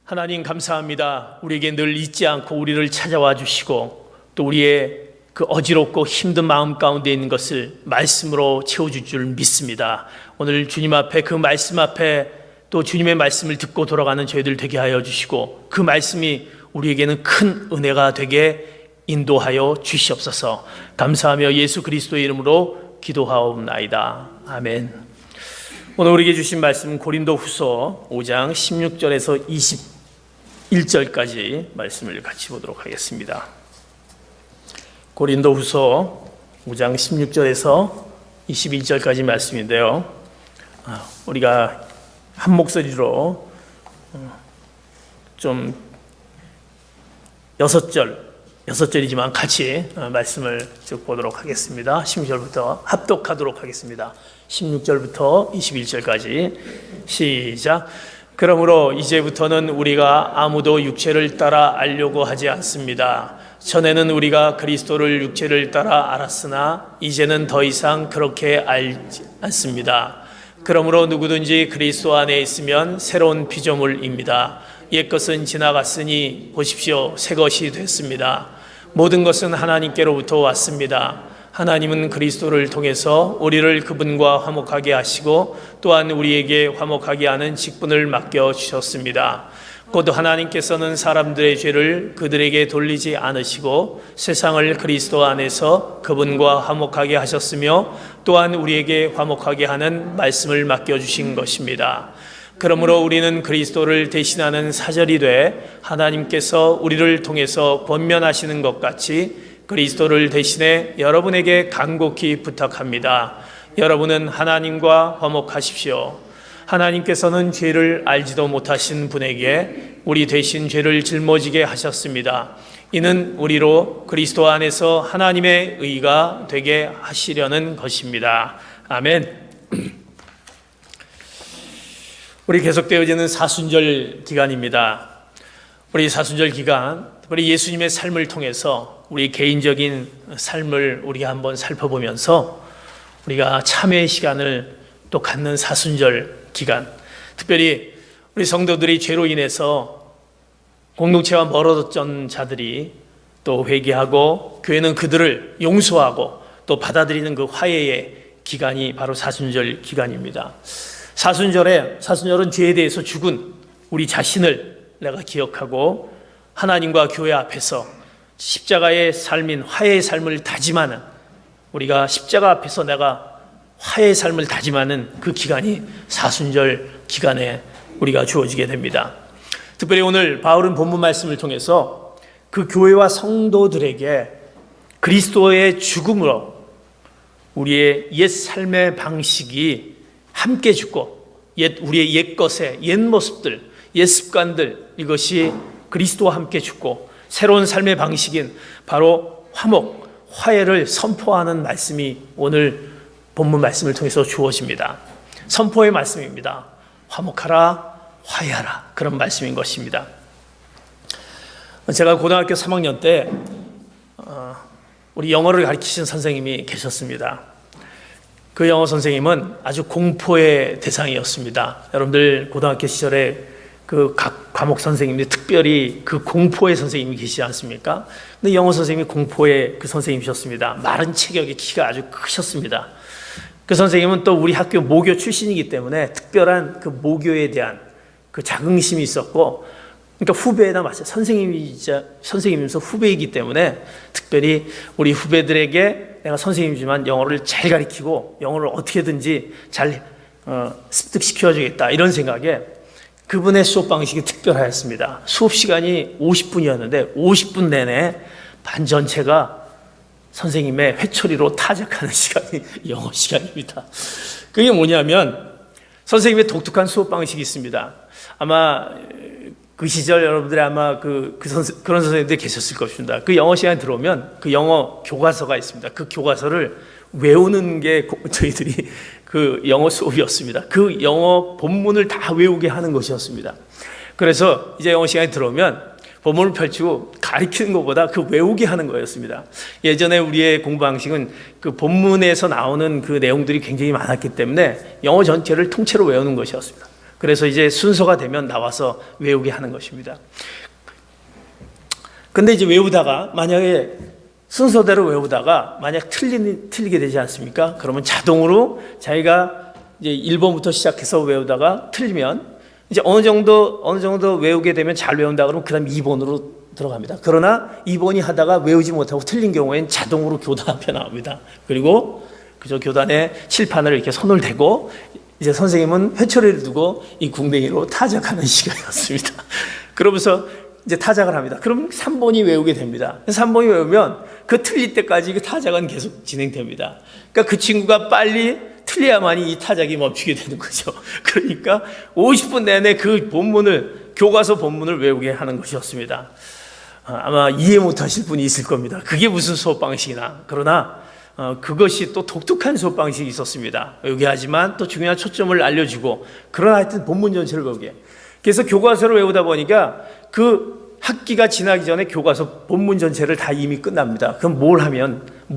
하나님 감사합니다. 우리에게 늘 잊지 않고 우리를 찾아와 주시고 또 우리의 그 어지럽고 힘든 마음 가운데 있는 것을 말씀으로 채워줄 줄 믿습니다. 오늘 주님 앞에 그 말씀 앞에 또 주님의 말씀을 듣고 돌아가는 저희들 되게 하여 주시고 그 말씀이 우리에게는 큰 은혜가 되게 인도하여 주시옵소서. 감사하며 예수 그리스도의 이름으로 기도하옵나이다. 아멘. 오늘 우리에게 주신 말씀은 고린도후서 5장 16절에서 21절까지 말씀을 같이 보도록 하겠습니다. 고린도후서 5장 16절에서 21절까지 말씀인데요. 우리가 한 목소리로 좀 6절이지만 같이 말씀을 쭉 보도록 하겠습니다. 16절부터 합독하도록 하겠습니다. 16절부터 21절까지 시작. 그러므로 이제부터는 우리가 아무도 육체를 따라 알려고 하지 않습니다. 전에는 우리가 그리스도를 육체를 따라 알았으나 이제는 더 이상 그렇게 알지 않습니다. 그러므로 누구든지 그리스도 안에 있으면 새로운 피조물입니다. 옛것은 지나갔으니 보십시오, 새 것이 됐습니다. 모든 것은 하나님께로부터 왔습니다. 하나님은 그리스도를 통해서 우리를 그분과 화목하게 하시고 또한 우리에게 화목하게 하는 직분을 맡겨주셨습니다. 곧 하나님께서는 사람들의 죄를 그들에게 돌리지 않으시고 세상을 그리스도 안에서 그분과 화목하게 하셨으며 또한 우리에게 화목하게 하는 말씀을 맡겨주신 것입니다. 그러므로 우리는 그리스도를 대신하는 사절이 돼 하나님께서 우리를 통해서 권면하시는 것 같이 그리스도를 대신해 여러분에게 간곡히 부탁합니다. 여러분은 하나님과 화목하십시오. 하나님께서는 죄를 알지도 못하신 분에게 우리 대신 죄를 짊어지게 하셨습니다. 이는 우리로 그리스도 안에서 하나님의 의가 되게 하시려는 것입니다. 아멘. 우리 계속되어지는 사순절 기간입니다. 우리 사순절 기간, 특별히 예수님의 삶을 통해서 우리 개인적인 삶을 우리가 한번 살펴보면서 우리가 참회의 시간을 또 갖는 사순절 기간, 특별히 우리 성도들이 죄로 인해서 공동체와 멀어졌던 자들이 또 회개하고 교회는 그들을 용서하고 또 받아들이는 그 화해의 기간이 바로 사순절 기간입니다. 사순절은 죄에 대해서 죽은 우리 자신을 내가 기억하고 하나님과 교회 앞에서 십자가의 삶인 화해의 삶을 다짐하는, 우리가 십자가 앞에서 내가 화해의 삶을 다짐하는 그 기간이 사순절 기간에 우리가 주어지게 됩니다. 특별히 오늘 바울은 본문 말씀을 통해서 그 교회와 성도들에게 그리스도의 죽음으로 우리의 옛 삶의 방식이 함께 죽고 우리의 옛 것의 옛 모습들, 옛 습관들, 이것이 그리스도와 함께 죽고 새로운 삶의 방식인 바로 화목, 화해를 선포하는 말씀이 오늘 본문 말씀을 통해서 주어집니다. 선포의 말씀입니다. 화목하라, 화해하라, 그런 말씀인 것입니다. 제가 고등학교 3학년 때 우리 영어를 가르치신 선생님이 계셨습니다. 그 영어 선생님은 아주 공포의 대상이었습니다. 여러분들 고등학교 시절에 그 각 과목 선생님들이 특별히 그 공포의 선생님이 계시지 않습니까? 근데 영어 선생님이 공포의 그 선생님이셨습니다. 마른 체격에 키가 아주 크셨습니다. 그 선생님은 또 우리 학교 모교 출신이기 때문에 특별한 그 모교에 대한 그 자긍심이 있었고, 그러니까 후배에다 마찬가지, 선생님이면서 후배이기 때문에 특별히 우리 후배들에게 내가 선생님이지만 영어를 잘 가르치고 영어를 어떻게든지 잘 습득시켜주겠다, 이런 생각에 그분의 수업 방식이 특별하였습니다. 수업 시간이 50분이었는데 50분 내내 반 전체가 선생님의 회초리로 타작하는 시간이 영어 시간입니다. 그게 뭐냐면 선생님의 독특한 수업 방식이 있습니다. 아마 그 시절 여러분들이 아마 그런 선생님들이 계셨을 것입니다. 그 영어 시간에 들어오면 그 영어 교과서가 있습니다. 그 교과서를 외우는 게 저희들이 그 영어 수업이었습니다. 그 영어 본문을 다 외우게 하는 것이었습니다. 그래서 이제 영어 시간에 들어오면 본문을 펼치고 가르치는 것보다 그 외우게 하는 거였습니다. 예전에 우리의 공부 방식은 그 본문에서 나오는 그 내용들이 굉장히 많았기 때문에 영어 전체를 통째로 외우는 것이었습니다. 그래서 이제 순서가 되면 나와서 외우게 하는 것입니다. 근데 이제 외우다가 만약에 순서대로 외우다가 만약 틀리게 되지 않습니까? 그러면 자동으로 자기가 이제 1번부터 시작해서 외우다가 틀리면 이제 어느 정도 외우게 되면 잘 외운다 그러면 그다음 2번으로 들어갑니다. 그러나 2번이 하다가 외우지 못하고 틀린 경우에는 자동으로 교단 앞에 나옵니다. 그리고 그저 교단에 칠판을 이렇게 손을 대고 이제 선생님은 회초리를 두고 이 궁뎅이로 타작하는 시간이었습니다. 그러면서 이제 타작을 합니다. 그럼 3번이 외우게 됩니다. 3번이 외우면 그 틀릴 때까지 그 타작은 계속 진행됩니다. 그러니까 그 친구가 빨리 틀려야만이 이 타작이 멈추게 되는 거죠. 그러니까 50분 내내 그 교과서 본문을 외우게 하는 것이었습니다. 아마 이해 못하실 분이 있을 겁니다. 그게 무슨 수업 방식이나. 그러나 그것이 또 독특한 수업 방식이 있었습니다. 외우게 하지만 또 중요한 초점을 알려주고, 그러나 하여튼 본문 전체를 외우게. 그래서 교과서를 외우다 보니까 그 학기가 지나기 전에 교과서 본문 전체를 다 이미 끝납니다. 그럼 뭘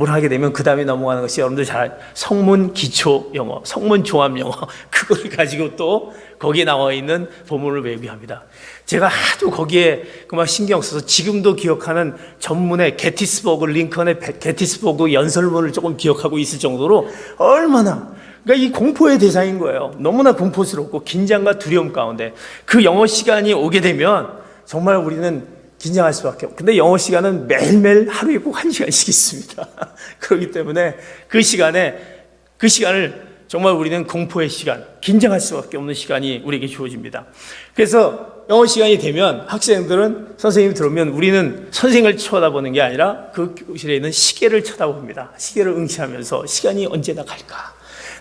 하게 되면 그 다음에 넘어가는 것이 여러분들 잘 성문 기초 영어, 성문 종합 영어, 그걸 가지고 또 거기에 나와 있는 본문을 외우게 합니다. 제가 하도 거기에 그만 신경 써서 지금도 기억하는 전문의 린컨의 게티스버그 연설문을 조금 기억하고 있을 정도로 얼마나, 그러니까 이 공포의 대상인 거예요. 너무나 공포스럽고 긴장과 두려움 가운데 그 영어 시간이 오게 되면 정말 우리는 긴장할 수밖에 없고, 근데 영어 시간은 매일매일 하루에 꼭 1시간씩 있습니다. 그렇기 때문에 그 시간을 정말 우리는 공포의 시간, 긴장할 수밖에 없는 시간이 우리에게 주어집니다. 그래서 영어 시간이 되면 학생들은 선생님이 들어오면 우리는 선생을 쳐다보는 게 아니라 그 교실에 있는 시계를 쳐다봅니다. 시계를 응시하면서 시간이 언제나 갈까?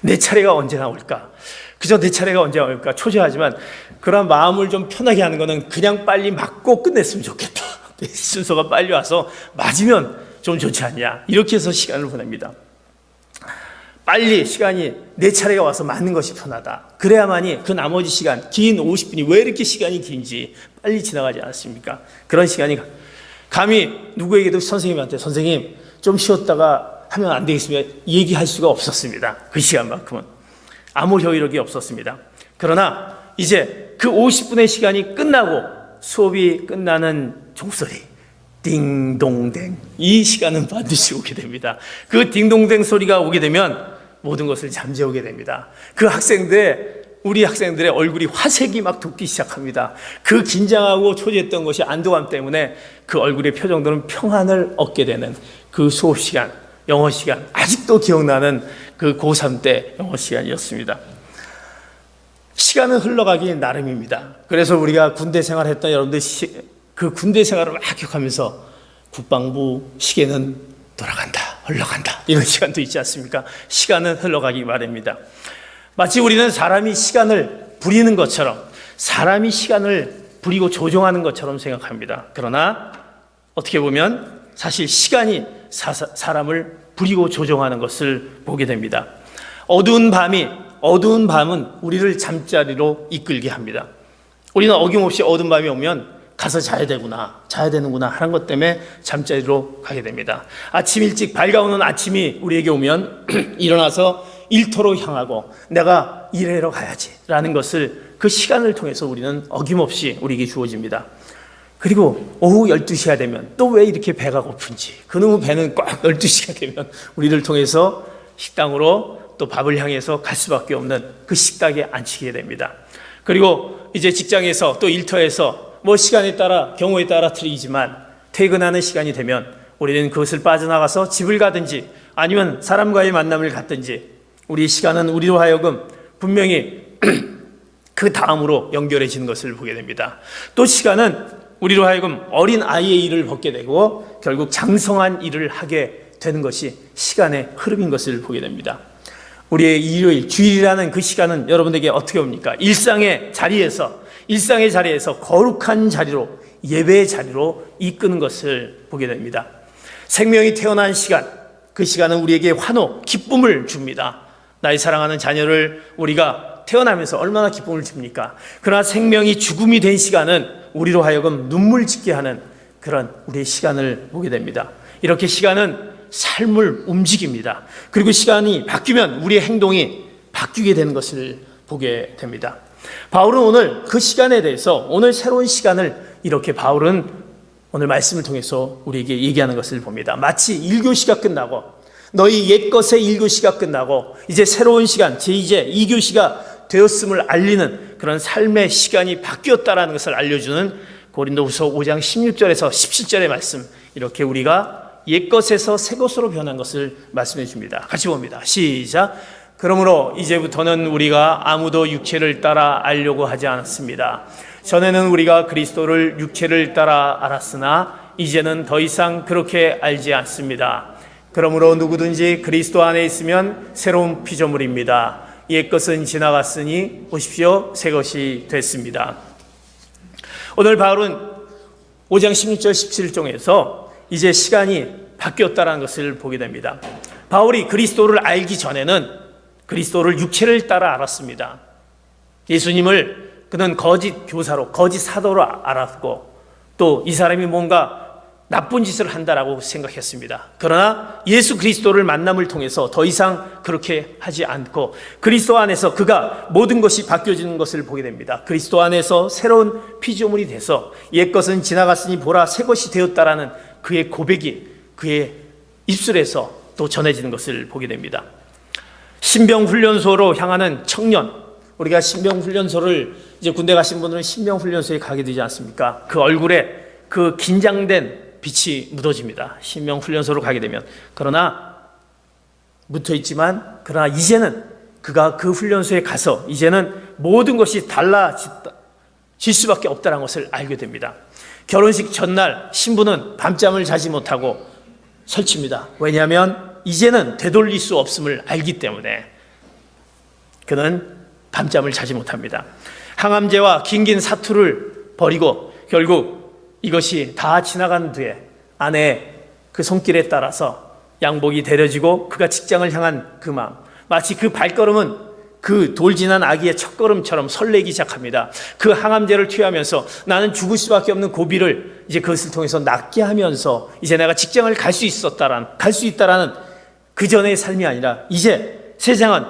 내 차례가 언제나 올까? 그저 내 차례가 언제 올까 초조하지만, 그런 마음을 좀 편하게 하는 거는 그냥 빨리 맞고 끝냈으면 좋겠다. 순서가 빨리 와서 맞으면 좀 좋지 않냐. 이렇게 해서 시간을 보냅니다. 빨리 시간이 내 차례가 와서 맞는 것이 편하다. 그래야만이 그 나머지 시간, 긴 50분이 왜 이렇게 시간이 긴지 빨리 지나가지 않습니까? 그런 시간이 감히 누구에게도 선생님한테 선생님 좀 쉬었다가 하면 안 되겠습니다 얘기할 수가 없었습니다. 그 시간만큼은 아무 효력이 없었습니다. 그러나 이제 그 50분의 시간이 끝나고 수업이 끝나는 종소리, 띵동댕, 이 시간은 반드시 오게 됩니다. 그 띵동댕 소리가 오게 되면 모든 것을 잠재우게 됩니다. 우리 학생들의 얼굴이 화색이 막 돋기 시작합니다. 그 긴장하고 초조했던 것이 안도감 때문에 그 얼굴의 표정들은 평안을 얻게 되는 그 수업 시간, 영어 시간, 아직도 기억나는 그 고3 때 영어 시간이었습니다. 시간은 흘러가기 나름입니다. 그래서 우리가 군대 생활했던 여러분들 그 군대 생활을 막 기억하면서 국방부 시계는 돌아간다, 흘러간다, 이런 시간도 있지 않습니까? 시간은 흘러가기 마련입니다. 마치 우리는 사람이 시간을 부리는 것처럼, 사람이 시간을 부리고 조종하는 것처럼 생각합니다. 그러나 어떻게 보면 사실 시간이 사람을 부리고 조종하는 것을 보게 됩니다. 어두운 밤은 우리를 잠자리로 이끌게 합니다. 우리는 어김없이 어두운 밤이 오면 가서 자야 되는구나 하는 것 때문에 잠자리로 가게 됩니다. 아침 일찍 밝아오는 아침이 우리에게 오면 일어나서 일터로 향하고 내가 일하러 가야지 라는 것을 그 시간을 통해서 우리는 어김없이 우리에게 주어집니다. 그리고 오후 12시가 되면 또 왜 이렇게 배가 고픈지, 그놈의 배는 꼭 12시가 되면 우리를 통해서 식당으로 또 밥을 향해서 갈 수밖에 없는 그 식탁에 앉히게 됩니다. 그리고 이제 직장에서 또 일터에서 시간에 따라 경우에 따라 틀리지만 퇴근하는 시간이 되면 우리는 그것을 빠져나가서 집을 가든지 아니면 사람과의 만남을 갖든지, 우리 시간은 우리로 하여금 분명히 그 다음으로 연결해지는 것을 보게 됩니다. 또 시간은 우리로 하여금 어린 아이의 일을 벗게 되고 결국 장성한 일을 하게 되는 것이 시간의 흐름인 것을 보게 됩니다. 우리의 일요일, 주일이라는 그 시간은 여러분에게 어떻게 옵니까? 일상의 자리에서 거룩한 자리로, 예배의 자리로 이끄는 것을 보게 됩니다. 생명이 태어난 시간, 그 시간은 우리에게 환호, 기쁨을 줍니다. 나의 사랑하는 자녀를 우리가 태어나면서 얼마나 기쁨을 줍니까? 그러나 생명이 죽음이 된 시간은 우리로 하여금 눈물 짓게 하는 그런 우리의 시간을 보게 됩니다. 이렇게 시간은 삶을 움직입니다. 그리고 시간이 바뀌면 우리의 행동이 바뀌게 되는 것을 보게 됩니다. 바울은 오늘 그 시간에 대해서, 오늘 새로운 시간을 이렇게 바울은 오늘 말씀을 통해서 우리에게 얘기하는 것을 봅니다. 마치 1교시가 끝나고, 너희 옛것의 1교시가 끝나고 이제 새로운 시간, 제2제 2교시가 되었음을 알리는 그런 삶의 시간이 바뀌었다라는 것을 알려주는 고린도후서 5장 16절에서 17절의 말씀, 이렇게 우리가 옛것에서 새것으로 변한 것을 말씀해 줍니다. 같이 봅니다. 시작. 그러므로 이제부터는 우리가 아무도 육체를 따라 알려고 하지 않습니다. 전에는 우리가 그리스도를 육체를 따라 알았으나 이제는 더 이상 그렇게 알지 않습니다. 그러므로 누구든지 그리스도 안에 있으면 새로운 피조물입니다. 옛것은 지나갔으니 보십시오, 새것이 됐습니다. 오늘 바울은 5장 16절 17절에서 이제 시간이 바뀌었다는 것을 보게 됩니다. 바울이 그리스도를 알기 전에는 그리스도를 육체를 따라 알았습니다. 예수님을 그는 거짓 교사로, 거짓 사도로 알았고, 또 이 사람이 뭔가 나쁜 짓을 한다라고 생각했습니다. 그러나 예수 그리스도를 만남을 통해서 더 이상 그렇게 하지 않고 그리스도 안에서 그가 모든 것이 바뀌어지는 것을 보게 됩니다. 그리스도 안에서 새로운 피조물이 돼서 옛것은 지나갔으니 보라 새것이 되었다라는 그의 고백이 그의 입술에서 또 전해지는 것을 보게 됩니다. 신병훈련소로 향하는 청년, 우리가 신병훈련소를 이제 군대 가신 분들은 신병훈련소에 가게 되지 않습니까? 그 얼굴에 그 긴장된 빛이 묻어집니다. 신병훈련소로 가게 되면. 그러나 묻어있지만 그러나 이제는 그가 그 훈련소에 가서 이제는 모든 것이 달라질 수밖에 없다는 것을 알게 됩니다. 결혼식 전날 신부는 밤잠을 자지 못하고 설칩니다. 왜냐하면 이제는 되돌릴 수 없음을 알기 때문에 그는 밤잠을 자지 못합니다. 항암제와 긴긴 사투를 벌이고 결국 이것이 다 지나간 뒤에 아내의 그 손길에 따라서 양복이 데려지고 그가 직장을 향한 그 마음, 마치 그 발걸음은 그 돌 지난 아기의 첫걸음처럼 설레기 시작합니다. 그 항암제를 투여하면서 나는 죽을 수밖에 없는 고비를 이제 그것을 통해서 낫게 하면서 이제 내가 직장을 갈 수 있다라는 그 전의 삶이 아니라 이제 세상은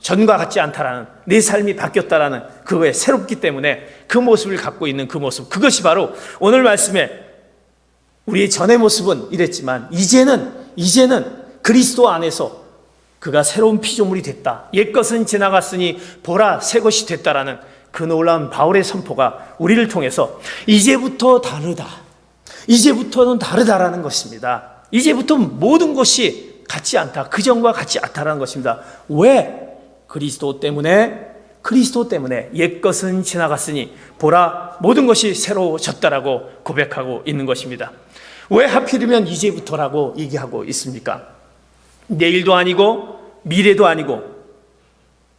전과 같지 않다라는, 내 삶이 바뀌었다라는 그거에 새롭기 때문에 그 모습을 갖고 있는 그 모습, 그것이 바로 오늘 말씀에 우리의 전의 모습은 이랬지만 이제는 그리스도 안에서 그가 새로운 피조물이 됐다. 옛것은 지나갔으니 보라 새것이 됐다라는 그 놀라운 바울의 선포가 우리를 통해서 이제부터 다르다. 이제부터는 다르다라는 것입니다. 이제부터 모든 것이 같지 않다. 그전과 같지 않다라는 것입니다. 왜? 그리스도 때문에 옛것은 지나갔으니 보라 모든 것이 새로워졌다라고 고백하고 있는 것입니다. 왜 하필이면 이제부터라고 얘기하고 있습니까? 내일도 아니고 미래도 아니고,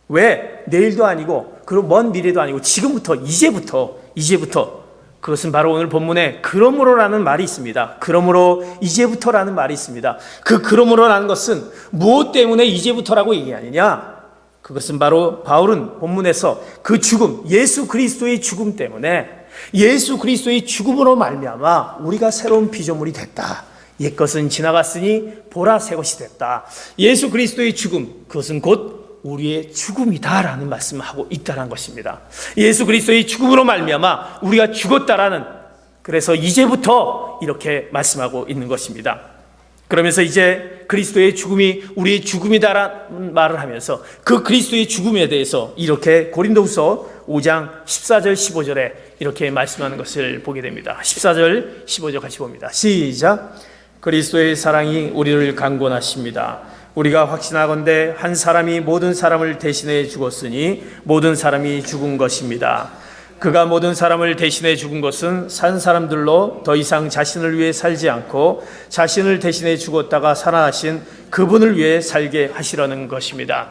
왜 내일도 아니고 그리고 먼 미래도 아니고 지금부터 이제부터 그것은 바로 오늘 본문에 그러므로라는 말이 있습니다. 그러므로 이제부터라는 말이 있습니다. 그 그러므로라는 것은 무엇 때문에 이제부터라고 얘기하느냐? 그것은 바로 바울은 본문에서 그 죽음, 예수 그리스도의 죽음 때문에 예수 그리스도의 죽음으로 말미암아 우리가 새로운 피조물이 됐다. 옛것은 지나갔으니 보라 새것이 됐다. 예수 그리스도의 죽음, 그것은 곧 우리의 죽음이다라는 말씀을 하고 있다는 것입니다. 예수 그리스도의 죽음으로 말미암아 우리가 죽었다라는, 그래서 이제부터 이렇게 말씀하고 있는 것입니다. 그러면서 이제 그리스도의 죽음이 우리의 죽음이다라는 말을 하면서 그 그리스도의 죽음에 대해서 이렇게 고린도후서 5장 14절 15절에 이렇게 말씀하는 것을 보게 됩니다. 14절 15절 같이 봅니다. 시작. 그리스도의 사랑이 우리를 강권하십니다. 우리가 확신하건대 한 사람이 모든 사람을 대신해 죽었으니 모든 사람이 죽은 것입니다. 그가 모든 사람을 대신해 죽은 것은 산 사람들로 더 이상 자신을 위해 살지 않고 자신을 대신해 죽었다가 살아나신 그분을 위해 살게 하시려는 것입니다.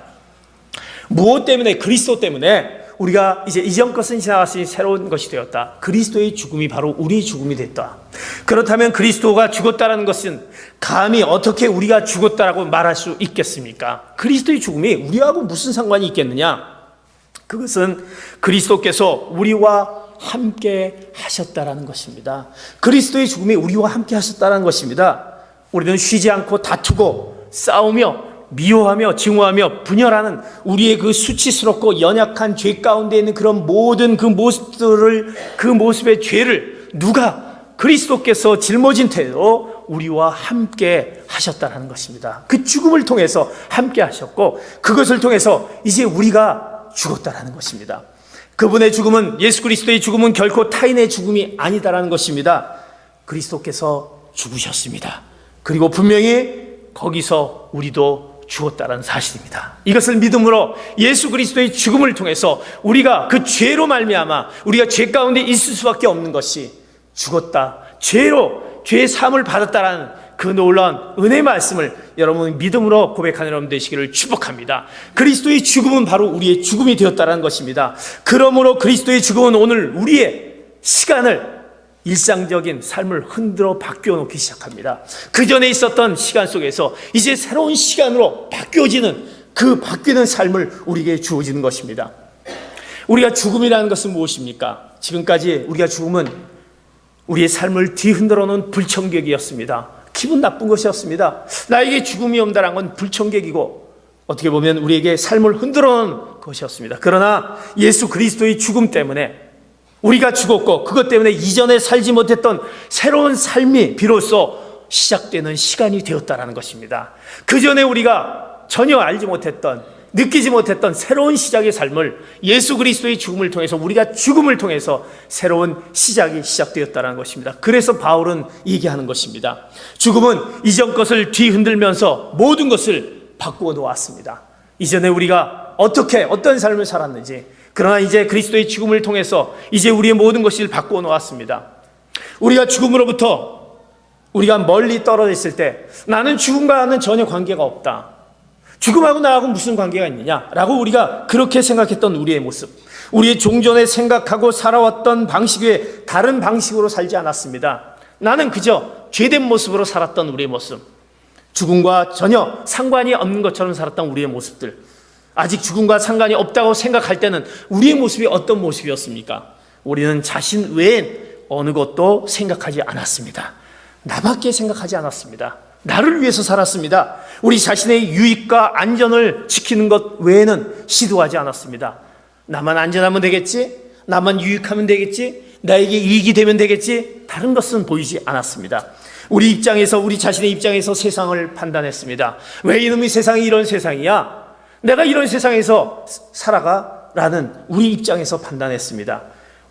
무엇 때문에? 그리스도 때문에 우리가 이제 이전 것은 지나갔으니 새로운 것이 되었다. 그리스도의 죽음이 바로 우리의 죽음이 됐다. 그렇다면 그리스도가 죽었다는 것은 감히 어떻게 우리가 죽었다라고 말할 수 있겠습니까? 그리스도의 죽음이 우리하고 무슨 상관이 있겠느냐? 그것은 그리스도께서 우리와 함께 하셨다라는 것입니다. 그리스도의 죽음이 우리와 함께 하셨다는 것입니다. 우리는 쉬지 않고 다투고 싸우며 미워하며 증오하며 분열하는 우리의 그 수치스럽고 연약한 죄 가운데 있는 그런 모든 그 모습들을, 그 모습의 죄를 누가 그리스도께서 짊어진 태로 우리와 함께 하셨다는 것입니다. 그 죽음을 통해서 함께 하셨고 그것을 통해서 이제 우리가 죽었다는 것입니다. 그분의 죽음은, 예수 그리스도의 죽음은 결코 타인의 죽음이 아니다라는 것입니다. 그리스도께서 죽으셨습니다. 그리고 분명히 거기서 우리도 죽었다는 사실입니다. 이것을 믿음으로 예수 그리스도의 죽음을 통해서 우리가 그 죄로 말미암아 우리가 죄 가운데 있을 수밖에 없는 것이 죽었다, 죄의 사함을 받았다라는 그 놀라운 은혜의 말씀을 여러분 믿음으로 고백하는 여러분 되시기를 축복합니다. 그리스도의 죽음은 바로 우리의 죽음이 되었다는 것입니다. 그러므로 그리스도의 죽음은 오늘 우리의 시간을, 일상적인 삶을 흔들어 바뀌어 놓기 시작합니다. 그 전에 있었던 시간 속에서 이제 새로운 시간으로 바뀌어지는, 그 바뀌는 삶을 우리에게 주어지는 것입니다. 우리가 죽음이라는 것은 무엇입니까? 지금까지 우리가 죽음은 우리의 삶을 뒤흔들어 놓은 불청객이었습니다. 기분 나쁜 것이었습니다. 나에게 죽음이 온다는 건 불청객이고 어떻게 보면 우리에게 삶을 흔들어 놓은 것이었습니다. 그러나 예수 그리스도의 죽음 때문에 우리가 죽었고 그것 때문에 이전에 살지 못했던 새로운 삶이 비로소 시작되는 시간이 되었다는 것입니다. 그 전에 우리가 전혀 알지 못했던, 느끼지 못했던 새로운 시작의 삶을 예수 그리스도의 죽음을 통해서, 우리가 죽음을 통해서 새로운 시작이 시작되었다는 것입니다. 그래서 바울은 얘기하는 것입니다. 죽음은 이전 것을 뒤흔들면서 모든 것을 바꾸어 놓았습니다. 이전에 우리가 어떤 삶을 살았는지, 그러나 이제 그리스도의 죽음을 통해서 이제 우리의 모든 것을 바꾸어 놓았습니다. 우리가 죽음으로부터 우리가 멀리 떨어져 있을 때 나는 죽음과는 전혀 관계가 없다, 죽음하고 나하고 무슨 관계가 있느냐라고 우리가 그렇게 생각했던 우리의 모습, 우리의 종전에 생각하고 살아왔던 방식 외에 다른 방식으로 살지 않았습니다. 나는 그저 죄된 모습으로 살았던 우리의 모습, 죽음과 전혀 상관이 없는 것처럼 살았던 우리의 모습들, 아직 죽음과 상관이 없다고 생각할 때는 우리의 모습이 어떤 모습이었습니까? 우리는 자신 외엔 어느 것도 생각하지 않았습니다. 나밖에 생각하지 않았습니다. 나를 위해서 살았습니다. 우리 자신의 유익과 안전을 지키는 것 외에는 시도하지 않았습니다. 나만 안전하면 되겠지? 나만 유익하면 되겠지? 나에게 이익이 되면 되겠지? 다른 것은 보이지 않았습니다. 우리 자신의 입장에서 세상을 판단했습니다. 왜 이놈의 세상이 이런 세상이야? 내가 이런 세상에서 살아가라는 우리 입장에서 판단했습니다.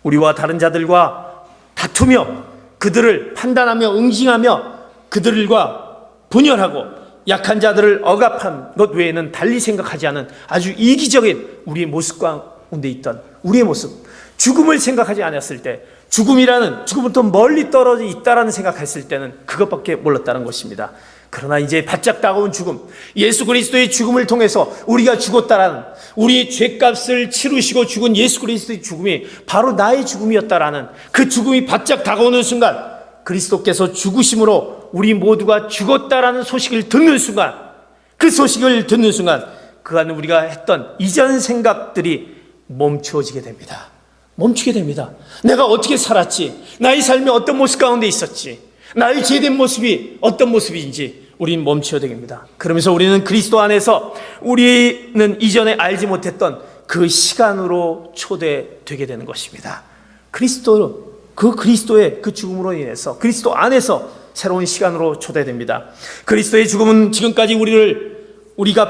우리와 다른 자들과 다투며 그들을 판단하며 응징하며 그들과 분열하고 약한 자들을 억압한 것 외에는 달리 생각하지 않은 아주 이기적인 우리의 모습 가운데 있던 우리의 모습, 죽음을 생각하지 않았을 때, 죽음부터 멀리 떨어져 있다라는 생각했을 때는 그것밖에 몰랐다는 것입니다. 그러나 이제 바짝 다가온 죽음, 예수 그리스도의 죽음을 통해서 우리가 죽었다라는, 우리의 죄값을 치르시고 죽은 예수 그리스도의 죽음이 바로 나의 죽음이었다라는 그 죽음이 바짝 다가오는 순간, 그리스도께서 죽으심으로 우리 모두가 죽었다라는 소식을 듣는 순간, 그 소식을 듣는 순간 그간 우리가 했던 이전 생각들이 멈추어지게 됩니다. 멈추게 됩니다. 내가 어떻게 살았지? 나의 삶이 어떤 모습 가운데 있었지? 나의 죄된 모습이 어떤 모습인지 우리는 멈춰야 됩니다. 그러면서 우리는 그리스도 안에서 우리는 이전에 알지 못했던 그 시간으로 초대되게 되는 것입니다. 그리스도의 그 죽음으로 인해서 그리스도 안에서 새로운 시간으로 초대됩니다. 그리스도의 죽음은 지금까지 우리가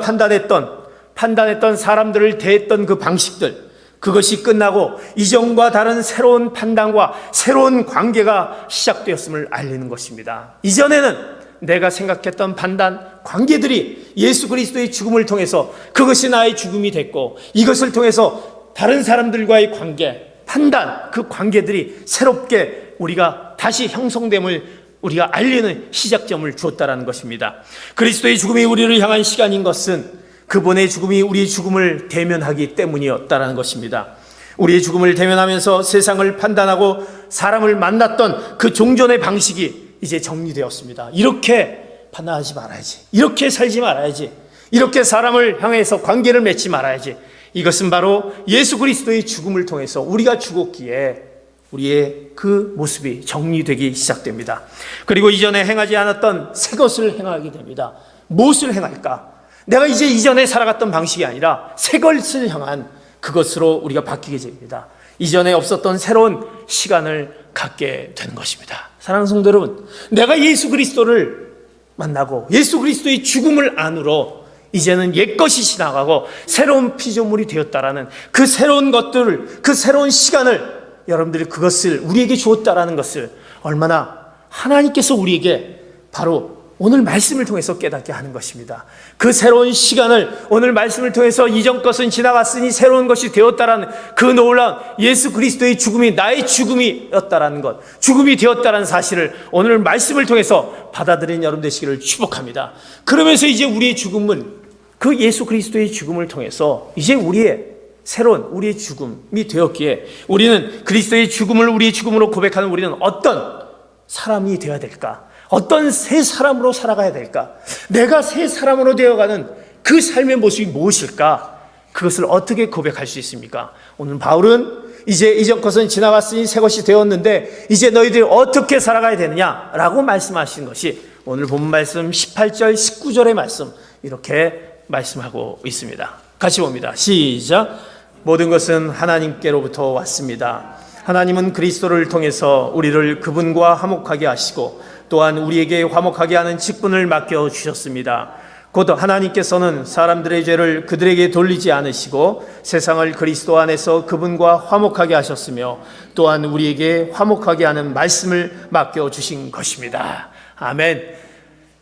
판단했던 사람들을 대했던 그 방식들, 그것이 끝나고 이전과 다른 새로운 판단과 새로운 관계가 시작되었음을 알리는 것입니다. 이전에는 내가 생각했던 판단, 관계들이 예수 그리스도의 죽음을 통해서 그것이 나의 죽음이 됐고, 이것을 통해서 다른 사람들과의 관계, 판단, 그 관계들이 새롭게 우리가 다시 형성됨을 우리가 알리는 시작점을 주었다라는 것입니다. 그리스도의 죽음이 우리를 향한 시간인 것은 그분의 죽음이 우리의 죽음을 대면하기 때문이었다라는 것입니다. 우리의 죽음을 대면하면서 세상을 판단하고 사람을 만났던 그 종전의 방식이 이제 정리되었습니다. 이렇게 판단하지 말아야지, 이렇게 살지 말아야지, 이렇게 사람을 향해서 관계를 맺지 말아야지. 이것은 바로 예수 그리스도의 죽음을 통해서 우리가 죽었기에 우리의 그 모습이 정리되기 시작됩니다. 그리고 이전에 행하지 않았던 새 것을 행하게 됩니다. 무엇을 행할까? 내가 이제 이전에 살아갔던 방식이 아니라 새 것을 향한 그것으로 우리가 바뀌게 됩니다. 이전에 없었던 새로운 시간을 갖게 되는 것입니다. 사랑하는 성도 여러분, 내가 예수 그리스도를 만나고 예수 그리스도의 죽음을 안으로 이제는 옛것이 지나가고 새로운 피조물이 되었다라는 그 새로운 것들을, 그 새로운 시간을, 여러분들이 그것을 우리에게 주었다라는 것을 얼마나 하나님께서 우리에게 바로 오늘 말씀을 통해서 깨닫게 하는 것입니다. 그 새로운 시간을 오늘 말씀을 통해서 이전 것은 지나갔으니 새로운 것이 되었다라는 그 놀라운 예수 그리스도의 죽음이 나의 죽음이었다라는 것, 죽음이 되었다라는 사실을 오늘 말씀을 통해서 받아들인 여러분 되시기를 축복합니다. 그러면서 이제 우리의 죽음은 그 예수 그리스도의 죽음을 통해서 이제 우리의 새로운 우리의 죽음이 되었기에 우리는 그리스도의 죽음을 우리의 죽음으로 고백하는 우리는 어떤 사람이 되어야 될까? 어떤 새 사람으로 살아가야 될까? 내가 새 사람으로 되어가는 그 삶의 모습이 무엇일까? 그것을 어떻게 고백할 수 있습니까? 오늘 바울은 이제 이전 것은 지나갔으니 새 것이 되었는데 이제 너희들이 어떻게 살아가야 되느냐라고 말씀하신 것이 오늘 본 말씀 18절 19절의 말씀, 이렇게 말씀하고 있습니다. 같이 봅니다. 시작. 모든 것은 하나님께로부터 왔습니다. 하나님은 그리스도를 통해서 우리를 그분과 화목하게 하시고 또한 우리에게 화목하게 하는 직분을 맡겨주셨습니다. 곧 하나님께서는 사람들의 죄를 그들에게 돌리지 않으시고 세상을 그리스도 안에서 그분과 화목하게 하셨으며 또한 우리에게 화목하게 하는 말씀을 맡겨주신 것입니다. 아멘.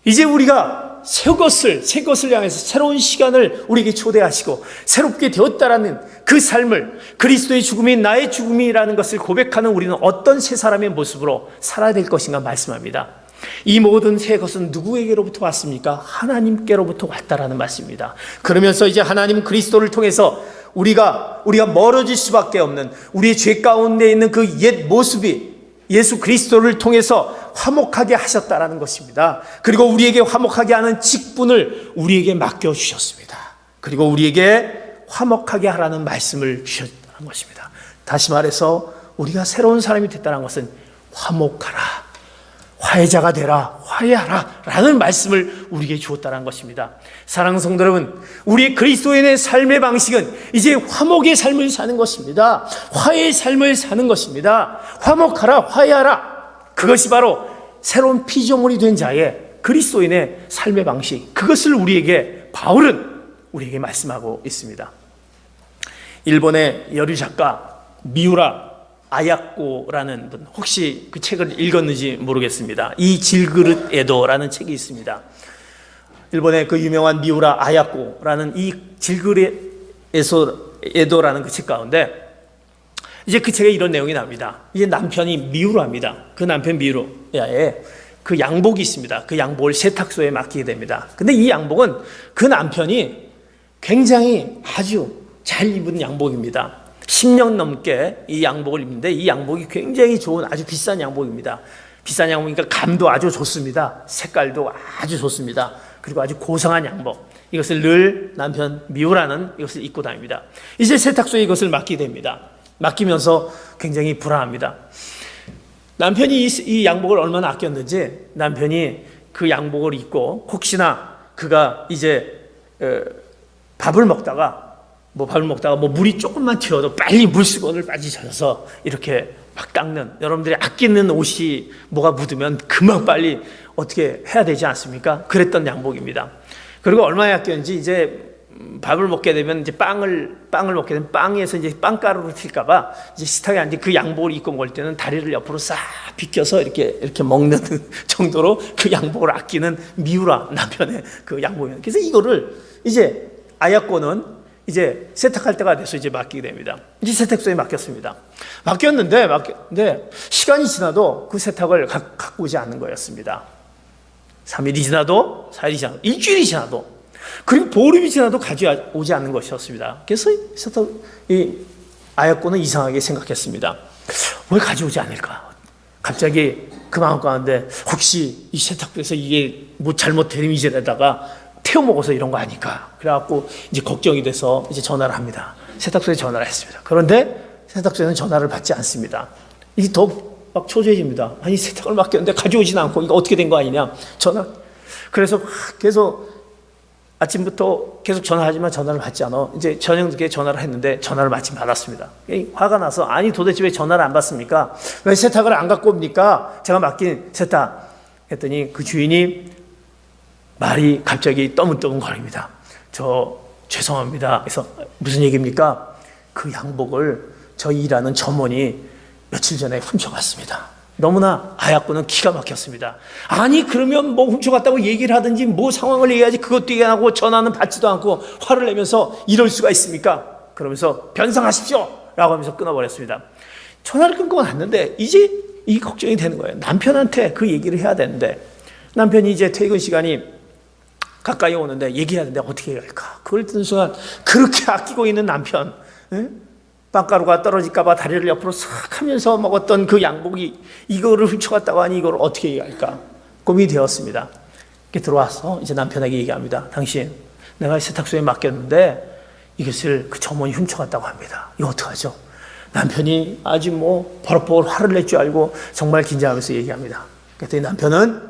이제 우리가 새 것을 향해서 새로운 시간을 우리에게 초대하시고 새롭게 되었다라는 그 삶을, 그리스도의 죽음이 나의 죽음이라는 것을 고백하는 우리는 어떤 새 사람의 모습으로 살아야 될 것인가 말씀합니다. 이 모든 새 것은 누구에게로부터 왔습니까? 하나님께로부터 왔다라는 말씀입니다. 그러면서 이제 하나님 그리스도를 통해서 우리가 멀어질 수밖에 없는 우리의 죄 가운데 있는 그 옛 모습이 예수 그리스도를 통해서 화목하게 하셨다라는 것입니다. 그리고 우리에게 화목하게 하는 직분을 우리에게 맡겨주셨습니다. 그리고 우리에게 화목하게 하라는 말씀을 주셨다는 것입니다. 다시 말해서 우리가 새로운 사람이 됐다는 것은 화목하라, 화해자가 되라, 화해하라 라는 말씀을 우리에게 주었다는 것입니다. 사랑하는 성도 여러분, 우리 그리스도인의 삶의 방식은 이제 화목의 삶을 사는 것입니다. 화해의 삶을 사는 것입니다. 화목하라, 화해하라, 그것이 바로 새로운 피조물이 된 자의 그리스도인의 삶의 방식, 그것을 우리에게 바울은 우리에게 말씀하고 있습니다. 일본의 여류 작가 미우라 아야코라는 분, 혹시 그 책을 읽었는지 모르겠습니다. 이 질그릇 에도라는 책이 있습니다. 일본의 그 유명한 미우라 아야코라는 이 질그릇 에도라는 그 책 가운데 이제 그 책에 이런 내용이 나옵니다. 이제 남편이 미우라입니다. 그 남편 미우라의 그 양복이 있습니다. 그 양복을 세탁소에 맡기게 됩니다. 근데 이 양복은 그 남편이 굉장히 아주 잘 입은 양복입니다. 10년 넘게 이 양복을 입는데 이 양복이 굉장히 좋은 아주 비싼 양복입니다. 비싼 양복이니까 감도 아주 좋습니다. 색깔도 아주 좋습니다. 그리고 아주 고상한 양복, 이것을 늘 남편 미우라는 이것을 입고 다닙니다. 이제 세탁소에 이것을 맡기게 됩니다. 맡기면서 굉장히 불안합니다. 남편이 이 양복을 얼마나 아꼈는지 남편이 그 양복을 입고 혹시나 그가 이제 밥을 먹다가 물이 조금만 튀어도 빨리 물수건을 빨리 젖어서 이렇게 막 닦는, 여러분들이 아끼는 옷이 뭐가 묻으면 금방 빨리 어떻게 해야 되지 않습니까? 그랬던 양복입니다. 그리고 얼마나 아꼈는지 이제 밥을 먹게 되면 이제 빵을 먹게 되면 빵에서 이제 빵가루를 튈까봐 이제 식탁에 앉아 그 양복을 입고 먹을 때는 다리를 옆으로 싹 비껴서 이렇게 먹는 정도로 그 양복을 아끼는 미우라 남편의 그 양복입니다. 그래서 이거를 이제 아야코는 이제 세탁할 때가 돼서 이제 맡기게 됩니다. 이제 세탁소에 맡겼습니다. 맡겼는데 시간이 지나도 그 세탁을 갖고 오지 않는 거였습니다. 3일이 지나도, 4일이 지나도, 일주일이 지나도, 그리고 보름이 지나도 가져오지 않는 것이었습니다. 그래서 이 아야코는 이상하게 생각했습니다. 왜 가져오지 않을까? 갑자기 그 마음 가운데 혹시 이 세탁소에서 이게 뭐 잘못 데미지에다가 태워 먹어서 이런 거 아닐까? 그래갖고 이제 걱정이 돼서 이제 전화를 합니다. 세탁소에 전화를 했습니다. 그런데 세탁소에는 전화를 받지 않습니다. 이게 더 막 초조해집니다. 아니, 세탁을 맡겼는데 가져오진 않고 이거 어떻게 된 거 아니냐? 그래서 계속 아침부터 계속 전화하지만 전화를 받지 않아. 이제 저녁에 전화를 했는데 전화를 마침 받았습니다. 화가 나서 아니 도대체 왜 전화를 안 받습니까? 왜 세탁을 안 갖고 옵니까? 제가 맡긴 세탁 했더니 그 주인이 말이 갑자기 떠문떠문거립니다. 저 죄송합니다. 그래서 무슨 얘기입니까? 그 양복을 저희 일하는 점원이 며칠 전에 훔쳐갔습니다. 너무나 아약고는 기가 막혔습니다. 아니 그러면 뭐 훔쳐갔다고 얘기를 하든지 뭐 상황을 얘기하지 그것도 얘기 안 하고 전화는 받지도 않고 화를 내면서 이럴 수가 있습니까? 그러면서 변상하십시오 라고 하면서 끊어버렸습니다. 전화를 끊고 났는데 이제 이 걱정이 되는 거예요. 남편한테 그 얘기를 해야 되는데 남편이 이제 퇴근 시간이 가까이 오는데 얘기해야 되는데 어떻게 해야 할까? 그걸 듣는 순간 그렇게 아끼고 있는 남편, 빵가루가 떨어질까 봐 다리를 옆으로 싹 하면서 먹었던 그 양복이 이거를 훔쳐갔다고 하니 이걸 어떻게 해야 할까? 고민이 되었습니다. 이렇게 들어와서 이제 남편에게 얘기합니다. 당신, 내가 세탁소에 맡겼는데 이것을 그 점원이 훔쳐갔다고 합니다. 이거 어떡하죠? 남편이 아주 뭐 버럭버럭 화를 낼 줄 알고 정말 긴장하면서 얘기합니다. 그랬더니 남편은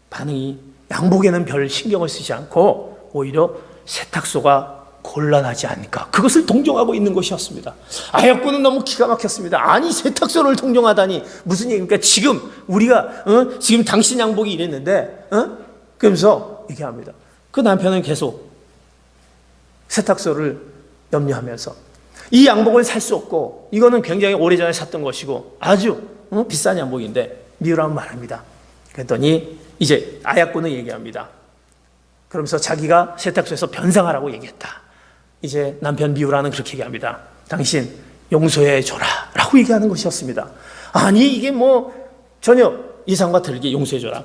반응이 양복에는 별 신경을 쓰지 않고 오히려 세탁소가 곤란하지 않을까, 그것을 동정하고 있는 것이었습니다. 아약고는 너무 기가 막혔습니다. 아니 세탁소를 동정하다니 무슨 얘기입니까? 지금 우리가 지금 당신 양복이 이랬는데 그러면서 얘기합니다. 그 남편은 계속 세탁소를 염려하면서 이 양복을 살 수 없고 이거는 굉장히 오래전에 샀던 것이고 아주 비싼 양복인데 미우라고 말합니다. 그랬더니 이제 아약고는 얘기합니다. 그러면서 자기가 세탁소에서 변상하라고 얘기했다. 이제 남편 미우라는 그렇게 얘기합니다. 당신 용서해 줘라 라고 얘기하는 것이었습니다. 아니 이게 뭐 전혀 이상과 다르게 용서해 줘라,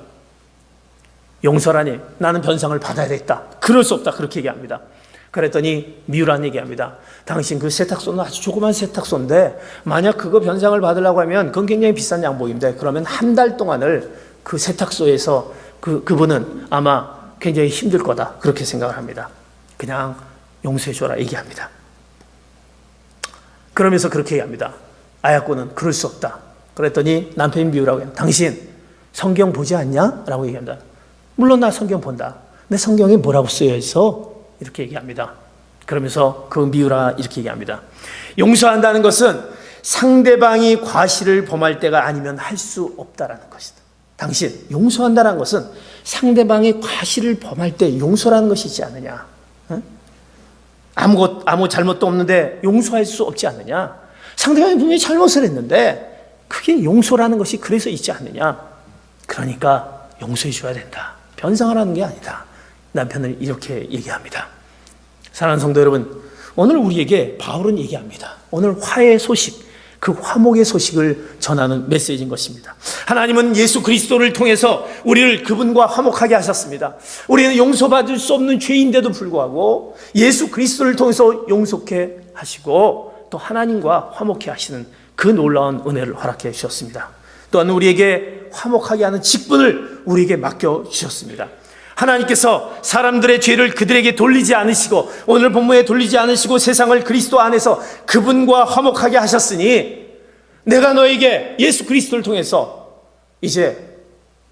용서라니 나는 변상을 받아야 되겠다, 그럴 수 없다, 그렇게 얘기합니다. 그랬더니 미우라는 얘기합니다. 당신 그 세탁소는 아주 조그만 세탁소인데 만약 그거 변상을 받으려고 하면 그건 굉장히 비싼 양복인데 그러면 한 달 동안을 그 세탁소에서 그분은 아마 굉장히 힘들 거다, 그렇게 생각을 합니다. 그냥 용서해줘라 얘기합니다. 그러면서 그렇게 얘기합니다. 아약고는 그럴 수 없다. 그랬더니 남편이 미우라고 해요. 당신 성경 보지 않냐? 라고 얘기합니다. 물론 나 성경 본다. 내 성경에 뭐라고 쓰여 있어? 이렇게 얘기합니다. 그러면서 그 미우라 이렇게 얘기합니다. 용서한다는 것은 상대방이 과실을 범할 때가 아니면 할 수 없다라는 것이다. 당신 용서한다는 것은 상대방이 과실을 범할 때 용서라는 것이 있지 않느냐? 아무 잘못도 없는데 용서할 수 없지 않느냐? 상대방이 분명히 잘못을 했는데 그게 용서라는 것이 그래서 있지 않느냐? 그러니까 용서해 줘야 된다. 변상하라는 게 아니다. 남편을 이렇게 얘기합니다. 사랑하는 성도 여러분, 오늘 우리에게 바울은 얘기합니다. 오늘 화해의 소식, 그 화목의 소식을 전하는 메시지인 것입니다. 하나님은 예수 그리스도를 통해서 우리를 그분과 화목하게 하셨습니다. 우리는 용서받을 수 없는 죄인데도 불구하고 예수 그리스도를 통해서 용서케 하시고 또 하나님과 화목케 하시는 그 놀라운 은혜를 허락해 주셨습니다. 또한 우리에게 화목하게 하는 직분을 우리에게 맡겨주셨습니다. 하나님께서 사람들의 죄를 그들에게 돌리지 않으시고 오늘 본문에 돌리지 않으시고 세상을 그리스도 안에서 그분과 화목하게 하셨으니 내가 너에게 예수 그리스도를 통해서 이제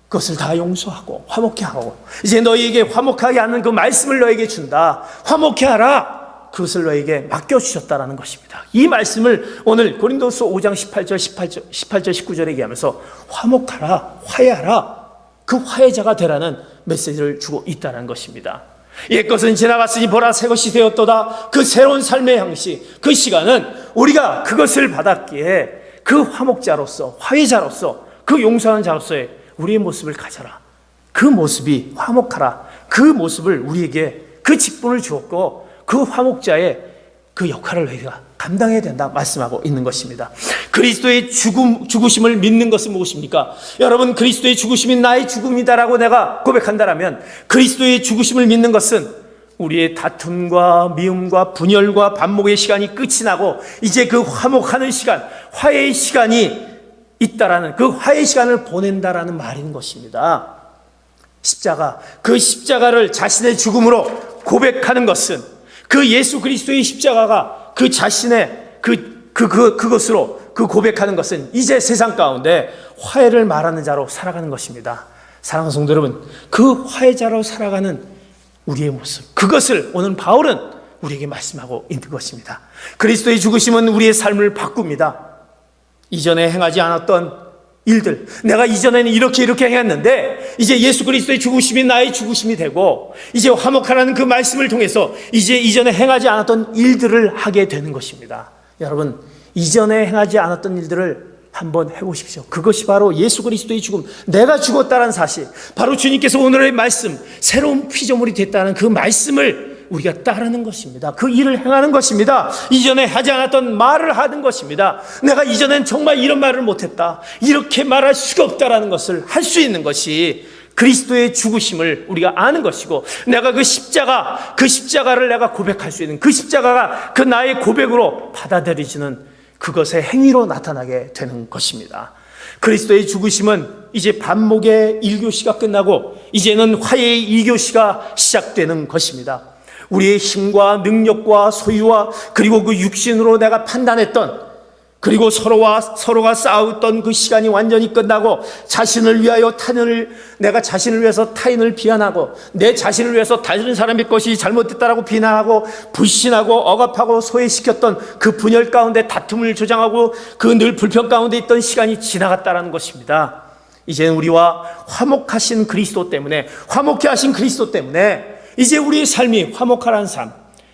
그것을 다 용서하고 화목케 하고 이제 너에게 화목하게 하는 그 말씀을 너에게 준다. 화목케 하라. 그것을 너에게 맡겨주셨다라는 것입니다. 이 말씀을 오늘 고린도서 5장 18절 19절에 얘기하면서 화목하라, 화해하라, 그 화해자가 되라는 메시지를 주고 있다는 것입니다. 옛것은 지나갔으니 보라 새 것이 되었도다. 그 새로운 삶의 형식, 그 시간은 우리가 그것을 받았기에 그 화목자로서, 화해자로서, 그 용서하는 자로서의 우리의 모습을 가져라. 그 모습이 화목하라. 그 모습을 우리에게 그 직분을 주었고 그 화목자의 그 역할을 우리가 감당해야 된다 말씀하고 있는 것입니다. 그리스도의 죽으심을 믿는 것은 무엇입니까? 여러분, 그리스도의 죽으심이 나의 죽음이다라고 내가 고백한다면 그리스도의 죽으심을 믿는 것은 우리의 다툼과 미움과 분열과 반목의 시간이 끝이 나고 이제 그 화목하는 시간, 화해의 시간이 있다라는, 그 화해의 시간을 보낸다라는 말인 것입니다. 십자가, 그 십자가를 자신의 죽음으로 고백하는 것은 그 예수 그리스도의 십자가가 그 자신의 그것으로 그 고백하는 것은 이제 세상 가운데 화해를 말하는 자로 살아가는 것입니다. 사랑하는 성도 여러분, 그 화해자로 살아가는 우리의 모습, 그것을 오늘 바울은 우리에게 말씀하고 있는 것입니다. 그리스도의 죽으심은 우리의 삶을 바꿉니다. 이전에 행하지 않았던 일들, 내가 이전에는 이렇게 행했는데 이제 예수 그리스도의 죽으심이 나의 죽으심이 되고, 이제 화목하라는 그 말씀을 통해서 이제 이전에 행하지 않았던 일들을 하게 되는 것입니다. 여러분, 이전에 행하지 않았던 일들을 한번 해보십시오. 그것이 바로 예수 그리스도의 죽음, 내가 죽었다는 사실, 바로 주님께서 오늘의 말씀, 새로운 피조물이 됐다는 그 말씀을 우리가 따르는 것입니다. 그 일을 행하는 것입니다. 이전에 하지 않았던 말을 하는 것입니다. 내가 이전엔 정말 이런 말을 못했다, 이렇게 말할 수가 없다라는 것을 할 수 있는 것이 그리스도의 죽으심을 우리가 아는 것이고, 내가 그 십자가를 내가 고백할 수 있는, 그 십자가가 그 나의 고백으로 받아들여지는 그것의 행위로 나타나게 되는 것입니다. 그리스도의 죽으심은 이제 반목의 1교시가 끝나고 이제는 화해의 2교시가 시작되는 것입니다. 우리의 힘과 능력과 소유와 그리고 그 육신으로 내가 판단했던, 그리고 서로가 싸웠던 그 시간이 완전히 끝나고, 내가 자신을 위해서 타인을 비난하고, 내 자신을 위해서 다른 사람의 것이 잘못됐다라고 비난하고 불신하고 억압하고 소외시켰던 그 분열 가운데 다툼을 조장하고 그 늘 불평 가운데 있던 시간이 지나갔다라는 것입니다. 이제는 우리와 화목하신 그리스도 때문에, 화목케 하신 그리스도 때문에 이제 우리의 삶이 화목하라는 삶,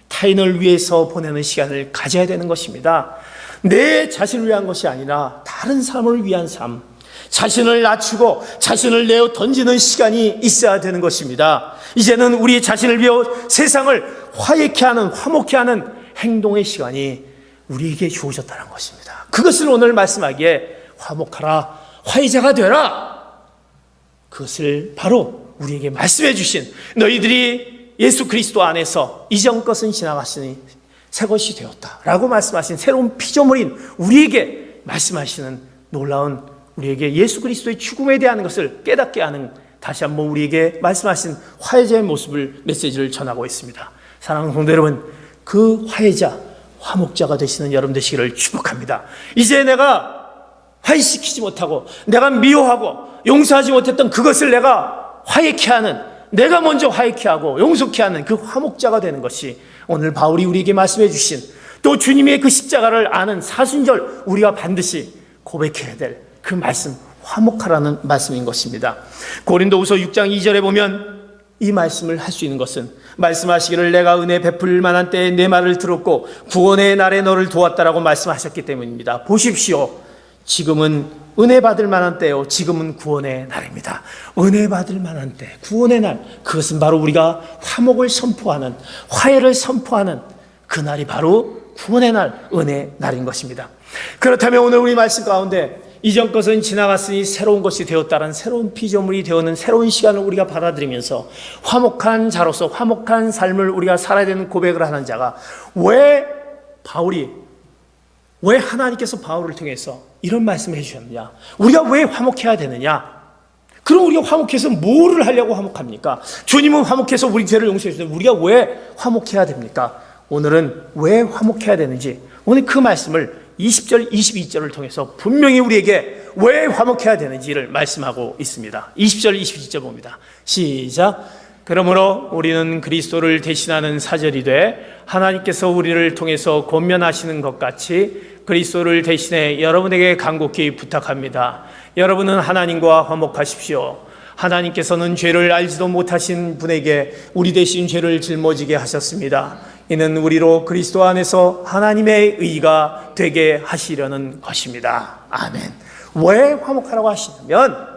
타인을 위해서 보내는 시간을 가져야 되는 것입니다. 내 자신을 위한 것이 아니라 다른 사람을 위한 삶, 자신을 낮추고 자신을 내어 던지는 시간이 있어야 되는 것입니다. 이제는 우리 자신을 위해 세상을 화해케 하는, 화목케 하는 행동의 시간이 우리에게 주어졌다는 것입니다. 그것을 오늘 말씀하기에 화목하라, 화해자가 되라, 그것을 바로 우리에게 말씀해 주신, 너희들이 예수 그리스도 안에서 이전 것은 지나갔으니 새 것이 되었다라고 말씀하신 새로운 피조물인 우리에게 말씀하시는 놀라운, 우리에게 예수 그리스도의 죽음에 대한 것을 깨닫게 하는, 다시 한번 우리에게 말씀하신 화해자의 모습을, 메시지를 전하고 있습니다. 사랑하는 성도 여러분, 그 화해자, 화목자가 되시는 여러분 되시기를 축복합니다. 이제 내가 화해시키지 못하고, 내가 미워하고 용서하지 못했던 그것을 내가 화해케 하는, 내가 먼저 화해케 하고 용서케 하는 그 화목자가 되는 것이 오늘 바울이 우리에게 말씀해 주신, 또 주님의 그 십자가를 아는 사순절 우리가 반드시 고백해야 될 그 말씀, 화목하라는 말씀인 것입니다. 고린도후서 6장 2절에 보면 이 말씀을 할 수 있는 것은, 말씀하시기를 내가 은혜 베풀 만한 때에 내 말을 들었고 구원의 날에 너를 도왔다라고 말씀하셨기 때문입니다. 보십시오, 지금은 은혜 받을 만한 때요, 지금은 구원의 날입니다. 은혜 받을 만한 때, 구원의 날, 그것은 바로 우리가 화목을 선포하는, 화해를 선포하는 그 날이 바로 구원의 날, 은혜의 날인 것입니다. 그렇다면 오늘 우리 말씀 가운데 이전 것은 지나갔으니 새로운 것이 되었다는, 새로운 피조물이 되어는 새로운 시간을 우리가 받아들이면서 화목한 자로서 화목한 삶을 우리가 살아야 되는 고백을 하는 자가, 왜 하나님께서 바울을 통해서 이런 말씀을 해주셨느냐, 우리가 왜 화목해야 되느냐, 그럼 우리가 화목해서 뭐를 하려고 화목합니까? 주님은 화목해서 우리 죄를 용서해 주시는데 우리가 왜 화목해야 됩니까? 오늘은 왜 화목해야 되는지, 오늘 그 말씀을 20절, 22절을 통해서 분명히 우리에게 왜 화목해야 되는지를 말씀하고 있습니다. 20절, 22절 봅니다. 시작. 그러므로 우리는 그리스도를 대신하는 사절이 돼 하나님께서 우리를 통해서 권면하시는 것 같이 그리스도를 대신해 여러분에게 간곡히 부탁합니다. 여러분은 하나님과 화목하십시오. 하나님께서는 죄를 알지도 못하신 분에게 우리 대신 죄를 짊어지게 하셨습니다. 이는 우리로 그리스도 안에서 하나님의 의가 되게 하시려는 것입니다. 아멘. 왜 화목하라고 하시냐면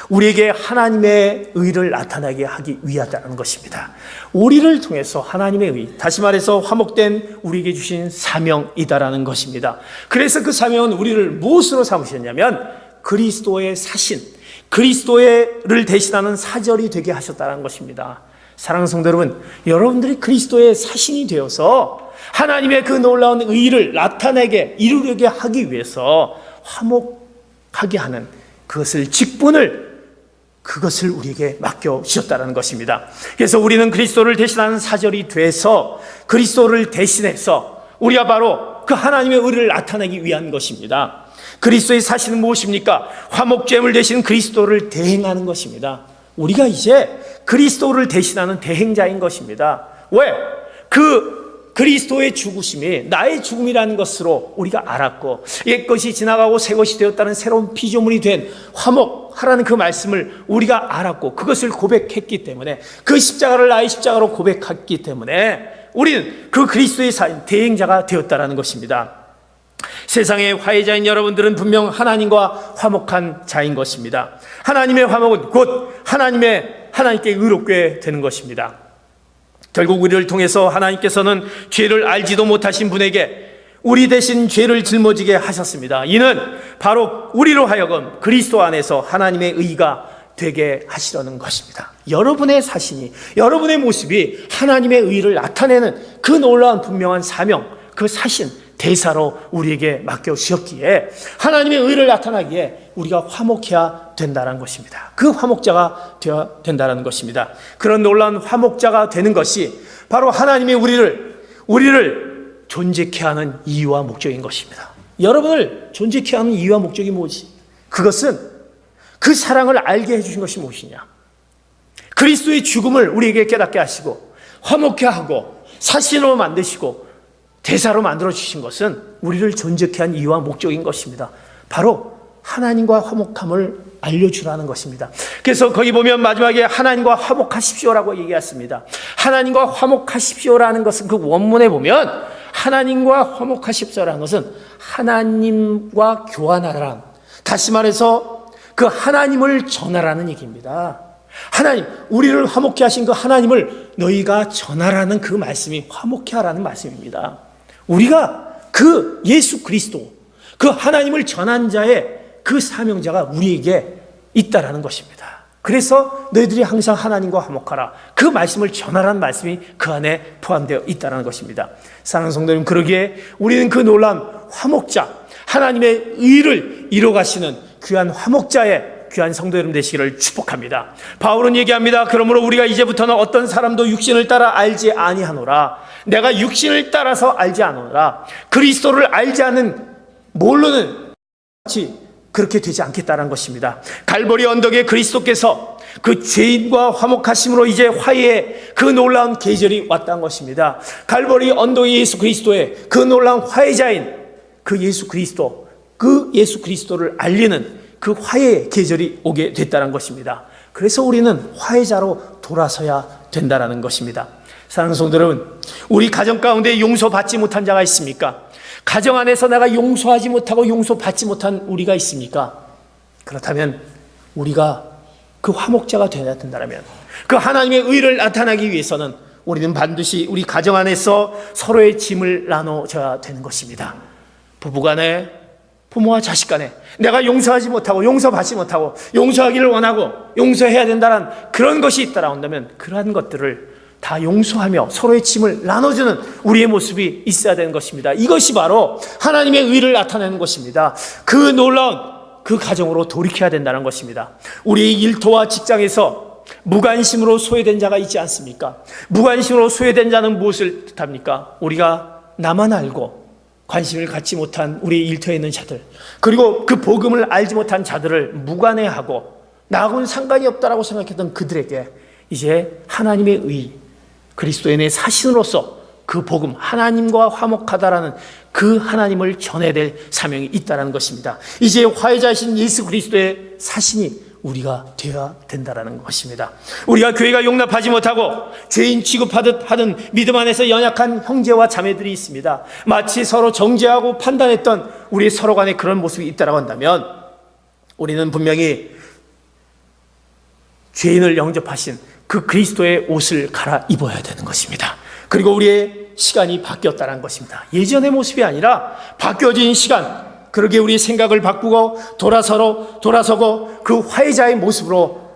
우리에게 하나님의 의를 나타나게 하기 위하다는 것입니다. 우리를 통해서 하나님의 의, 다시 말해서 화목된 우리에게 주신 사명이다라는 것입니다. 그래서 그 사명은 우리를 무엇으로 삼으셨냐면 그리스도의 사신, 그리스도를 대신하는 사절이 되게 하셨다는 것입니다. 사랑하는 성도 여러분, 여러분들이 그리스도의 사신이 되어서 하나님의 그 놀라운 의를 나타내게, 이루게 하기 위해서 화목하게 하는 그것을, 직분을, 그것을 우리에게 맡겨주셨다는 것입니다. 그래서 우리는 그리스도를 대신하는 사절이 돼서 그리스도를 대신해서 우리가 바로 그 하나님의 의를 나타내기 위한 것입니다. 그리스도의 사실은 무엇입니까? 화목제물 대신 그리스도를 대행하는 것입니다. 우리가 이제 그리스도를 대신하는 대행자인 것입니다. 왜? 그 그리스도의 죽으심이 나의 죽음이라는 것으로 우리가 알았고, 옛것이 지나가고 새것이 되었다는 새로운 피조물이 된 화목하라는 그 말씀을 우리가 알았고, 그것을 고백했기 때문에, 그 십자가를 나의 십자가로 고백했기 때문에 우리는 그 그리스도의 대행자가 되었다는 것입니다. 세상의 화해자인 여러분들은 분명 하나님과 화목한 자인 것입니다. 하나님의 화목은 곧 하나님께 의롭게 되는 것입니다. 결국 우리를 통해서 하나님께서는 죄를 알지도 못하신 분에게 우리 대신 죄를 짊어지게 하셨습니다. 이는 바로 우리로 하여금 그리스도 안에서 하나님의 의가 되게 하시려는 것입니다. 여러분의 사신이, 여러분의 모습이 하나님의 의를 나타내는 그 놀라운 분명한 사명, 그 사신, 대사로 우리에게 맡겨주셨기에, 하나님의 의를 나타나기에 우리가 화목해야 된다는 것입니다. 그 화목자가 되어야 된다는 것입니다. 그런 놀라운 화목자가 되는 것이 바로 하나님이 우리를 존재케 하는 이유와 목적인 것입니다. 여러분을 존재케 하는 이유와 목적이 뭐지? 그것은 그 사랑을 알게 해주신 것이 무엇이냐? 그리스도의 죽음을 우리에게 깨닫게 하시고 화목케 하고 사신으로 만드시고 대사로 만들어주신 것은 우리를 존재케 한 이유와 목적인 것입니다. 바로 하나님과 화목함을 알려주라는 것입니다. 그래서 거기 보면 마지막에 하나님과 화목하십시오라고 얘기했습니다. 하나님과 화목하십시오라는 것은 그 원문에 보면 하나님과 화목하십시오라는 것은 하나님과 교환하라는, 다시 말해서 그 하나님을 전하라는 얘기입니다. 하나님, 우리를 화목케 하신 그 하나님을 너희가 전하라는 그 말씀이 화목케 하라는 말씀입니다. 우리가 그 예수 그리스도, 그 하나님을 전한 자의 그 사명자가 우리에게 있다라는 것입니다. 그래서 너희들이 항상 하나님과 화목하라, 그 말씀을 전하라는 말씀이 그 안에 포함되어 있다는 것입니다. 사랑하는 성도님, 그러기에 우리는 그 놀라운 화목자, 하나님의 의를 이뤄가시는 귀한 화목자의 귀한 성도 여러분 되시기를 축복합니다. 바울은 얘기합니다. 그러므로 우리가 이제부터는 어떤 사람도 육신을 따라 알지 아니하노라. 내가 육신을 따라서 알지 않노라. 그리스도를 알지 않은 모르는 같이 그렇게 되지 않겠다는 것입니다. 갈보리 언덕에 그리스도께서 그 죄인과 화목하심으로 이제 화해의 그 놀라운 계절이 왔다는 것입니다. 갈보리 언덕의 예수 그리스도의 그 놀라운 화해자인 그 예수 그리스도, 그 예수 그리스도를 알리는 그 화해의 계절이 오게 됐다는 것입니다. 그래서 우리는 화해자로 돌아서야 된다는 것입니다. 사랑하는 성도 여러분, 우리 가정 가운데 용서받지 못한 자가 있습니까? 가정 안에서 내가 용서하지 못하고 용서받지 못한 우리가 있습니까? 그렇다면 우리가 그 화목자가 되어야 된다면, 그 하나님의 의를 나타나기 위해서는 우리는 반드시 우리 가정 안에서 서로의 짐을 나눠줘야 되는 것입니다. 부부간에, 부모와 자식 간에 내가 용서하지 못하고 용서받지 못하고 용서하기를 원하고 용서해야 된다는 그런 것이 있다라 한다면, 그러한 것들을 다 용서하며 서로의 짐을 나눠주는 우리의 모습이 있어야 되는 것입니다. 이것이 바로 하나님의 의를 나타내는 것입니다. 그 놀라운 그 가정으로 돌이켜야 된다는 것입니다. 우리의 일터와 직장에서 무관심으로 소외된 자가 있지 않습니까? 무관심으로 소외된 자는 무엇을 뜻합니까? 우리가 나만 알고 관심을 갖지 못한 우리 일터에 있는 자들, 그리고 그 복음을 알지 못한 자들을 무관해하고 나하고는 상관이 없다라고 생각했던 그들에게 이제 하나님의 의, 그리스도의 내 사신으로서 그 복음, 하나님과 화목하다라는 그 하나님을 전해야 될 사명이 있다는 것입니다. 이제 화해자이신 예수 그리스도의 사신이 우리가 되어야 된다는 것입니다. 우리가 교회가 용납하지 못하고 죄인 취급하듯 하는 믿음 안에서 연약한 형제와 자매들이 있습니다. 마치 서로 정죄하고 판단했던 우리 서로 간에 그런 모습이 있다고 한다면, 우리는 분명히 죄인을 영접하신 그 그리스도의 옷을 갈아입어야 되는 것입니다. 그리고 우리의 시간이 바뀌었다는 것입니다. 예전의 모습이 아니라 바뀌어진 시간, 그러게 우리 생각을 바꾸고 돌아서고 그 화해자의 모습으로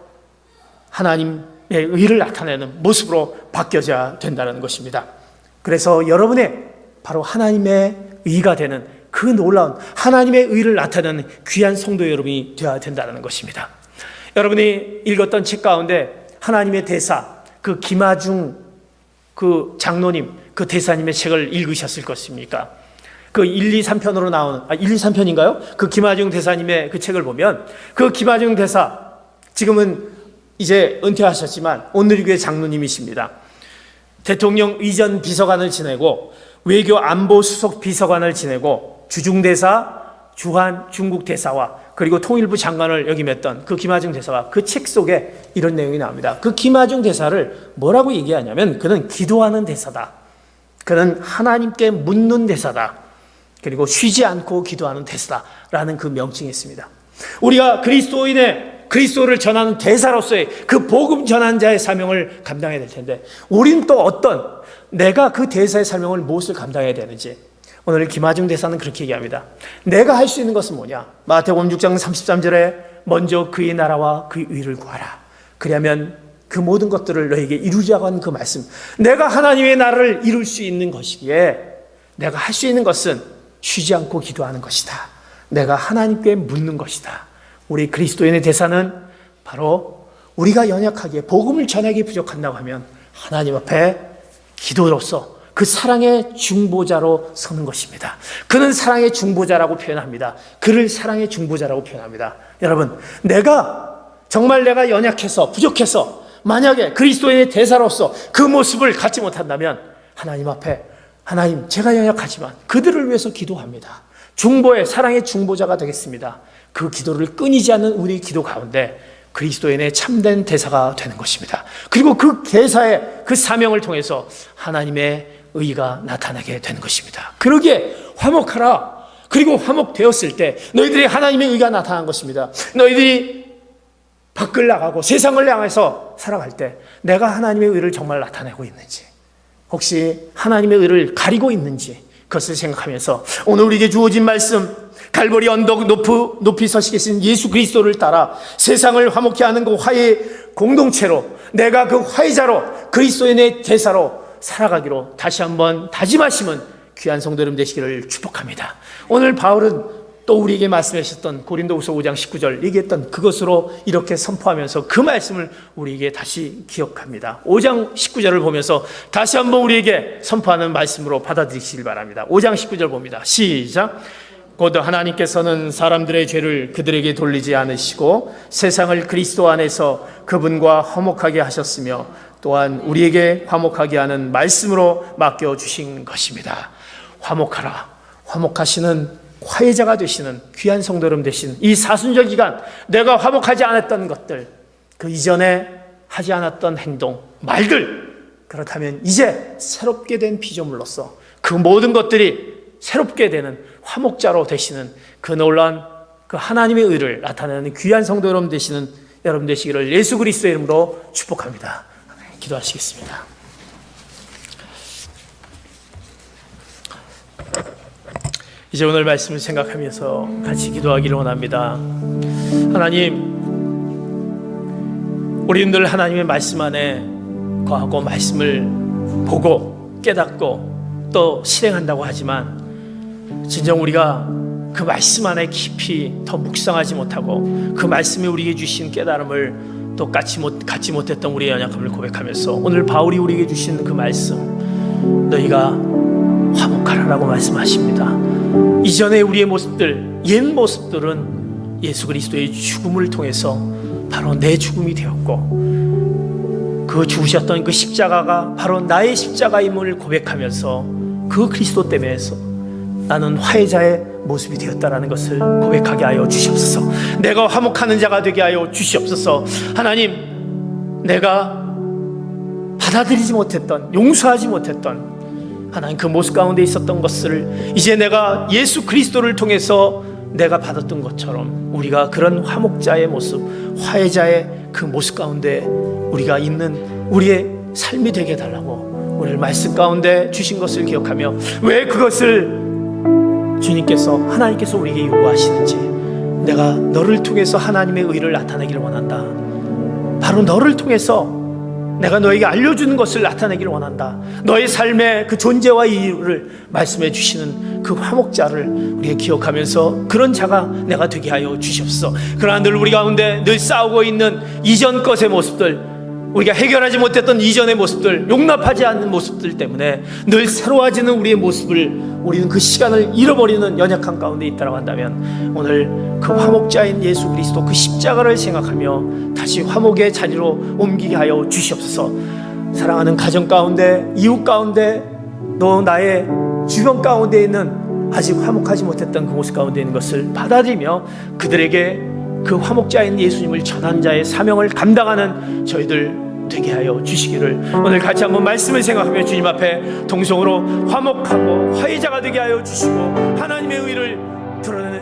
하나님의 의를 나타내는 모습으로 바뀌어져야 된다는 것입니다. 그래서 여러분의 바로 하나님의 의가 되는 그 놀라운 하나님의 의를 나타내는 귀한 성도 여러분이 되어야 된다는 것입니다. 여러분이 읽었던 책 가운데 하나님의 대사, 그 김아중 그 장로님, 그 대사님의 책을 읽으셨을 것입니까? 그 1, 2, 3편으로 나오는, 1, 2, 3편인가요? 그 김아중 대사님의 그 책을 보면, 그 김아중 대사, 지금은 이제 은퇴하셨지만 온누리교회 장로님이십니다. 대통령 의전 비서관을 지내고 외교 안보 수석 비서관을 지내고 주중대사, 주한 중국 대사와 그리고 통일부 장관을 역임했던 그 김하중 대사가 그 책 속에 이런 내용이 나옵니다. 그 김하중 대사를 뭐라고 얘기하냐면 그는 기도하는 대사다. 그는 하나님께 묻는 대사다. 그리고 쉬지 않고 기도하는 대사다라는 그 명칭이 있습니다. 우리가 그리스도를 전하는 대사로서의 그 복음 전환자의 사명을 감당해야 될 텐데 우리는 또 내가 그 대사의 사명을 무엇을 감당해야 되는지 오늘 김하중 대사는 그렇게 얘기합니다. 내가 할 수 있는 것은 뭐냐? 마태복음 6장 33절에 먼저 그의 나라와 그의 의를 구하라. 그러면 그 모든 것들을 너에게 이루자고 하는 그 말씀. 내가 하나님의 나라를 이룰 수 있는 것이기에 내가 할 수 있는 것은 쉬지 않고 기도하는 것이다. 내가 하나님께 묻는 것이다. 우리 그리스도인의 대사는 바로 우리가 연약하기에 복음을 전하기 부족한다고 하면 하나님 앞에 기도로서 그 사랑의 중보자로 서는 것입니다. 그는 사랑의 중보자라고 표현합니다. 그를 사랑의 중보자라고 표현합니다. 여러분, 정말 내가 연약해서 부족해서 만약에 그리스도인의 대사로서 그 모습을 갖지 못한다면 하나님 앞에 하나님 제가 연약하지만 그들을 위해서 기도합니다. 사랑의 중보자가 되겠습니다. 그 기도를 끊이지 않는 우리 기도 가운데 그리스도인의 참된 대사가 되는 것입니다. 그리고 그 대사의 그 사명을 통해서 하나님의 의가 나타나게 되는 것입니다. 그러기에 화목하라. 그리고 화목되었을 때 너희들이 하나님의 의가 나타난 것입니다. 너희들이 밖을 나가고 세상을 향해서 살아갈 때 내가 하나님의 의를 정말 나타내고 있는지, 혹시 하나님의 의를 가리고 있는지 그것을 생각하면서 오늘 우리에게 주어진 말씀, 갈보리 언덕 높이 서시 계신 예수 그리스도를 따라 세상을 화목케 하는 그 화해 공동체로 내가 그 화해자로 그리스도인의 대사로 살아가기로 다시 한번 다짐하시면 귀한 성도 여러분 되시기를 축복합니다. 오늘 바울은 또 우리에게 말씀하셨던 고린도후서 5장 19절 얘기했던 그것으로 이렇게 선포하면서 그 말씀을 우리에게 다시 기억합니다. 5장 19절을 보면서 다시 한번 우리에게 선포하는 말씀으로 받아들이시길 바랍니다. 5장 19절 봅니다. 시작. 곧 하나님께서는 사람들의 죄를 그들에게 돌리지 않으시고 세상을 그리스도 안에서 그분과 화목하게 하셨으며 또한 우리에게 화목하게 하는 말씀으로 맡겨주신 것입니다. 화목하라. 화목하시는 화해자가 되시는 귀한 성도 여러분 되시는 이 사순절 기간 내가 화목하지 않았던 것들, 그 이전에 하지 않았던 행동, 말들, 그렇다면 이제 새롭게 된 피조물로서 그 모든 것들이 새롭게 되는 화목자로 되시는 그 놀라운 그 하나님의 의를 나타내는 귀한 성도 여러분 되시는 여러분 되시기를 예수 그리스도의 이름으로 축복합니다. 기도하시겠습니다. 이제 오늘 말씀을 생각하면서 같이 기도하기를 원합니다. 하나님, 우리는 늘 하나님의 말씀 안에 거하고 말씀을 보고 깨닫고 또 실행한다고 하지만 진정 우리가 그 말씀 안에 깊이 더 묵상하지 못하고 그 말씀이 우리에게 주신 깨달음을 또 갖지 못했던 우리의 연약함을 고백하면서 오늘 바울이 우리에게 주신 그 말씀, 너희가 화목하라라고 말씀하십니다. 이전에 우리의 모습들, 옛 모습들은 예수 그리스도의 죽음을 통해서 바로 내 죽음이 되었고 그 죽으셨던 그 십자가가 바로 나의 십자가임을 고백하면서 그 그리스도 때문에 나는 화해자의 모습이 되었다라는 것을 고백하게 하여 주시옵소서. 내가 화목하는 자가 되게 하여 주시옵소서. 하나님, 내가 받아들이지 못했던, 용서하지 못했던 하나님 그 모습 가운데 있었던 것을 이제 내가 예수 그리스도를 통해서 내가 받았던 것처럼 우리가 그런 화목자의 모습, 화해자의 그 모습 가운데 우리가 있는 우리의 삶이 되게 해달라고 우리를 말씀 가운데 주신 것을 기억하며 왜 그것을 주님께서 하나님께서 우리에게 요구하시는지, 내가 너를 통해서 하나님의 의를 나타내기를 원한다. 바로 너를 통해서 내가 너에게 알려주는 것을 나타내기를 원한다. 너의 삶의 그 존재와 이유를 말씀해 주시는 그 화목자를 우리가 기억하면서 그런 자가 내가 되게 하여 주시옵소서. 그러나 늘 우리 가운데 늘 싸우고 있는 이전 것의 모습들, 우리가 해결하지 못했던 이전의 모습들, 용납하지 않는 모습들 때문에 늘 새로워지는 우리의 모습을 우리는 그 시간을 잃어버리는 연약한 가운데 있다고 한다면, 오늘 그 화목자인 예수 그리스도 그 십자가를 생각하며 다시 화목의 자리로 옮기게 하여 주시옵소서. 사랑하는 가정 가운데, 이웃 가운데, 또 나의 주변 가운데 있는 아직 화목하지 못했던 그 모습 가운데 있는 것을 받아들이며 그들에게 그 화목자인 예수님을 전한 자의 사명을 감당하는 저희들 되게 하여 주시기를 오늘 같이 한번 말씀을 생각하며 주님 앞에 동성으로 화목하고 화해자가 되게 하여 주시고 하나님의 의를 드러내는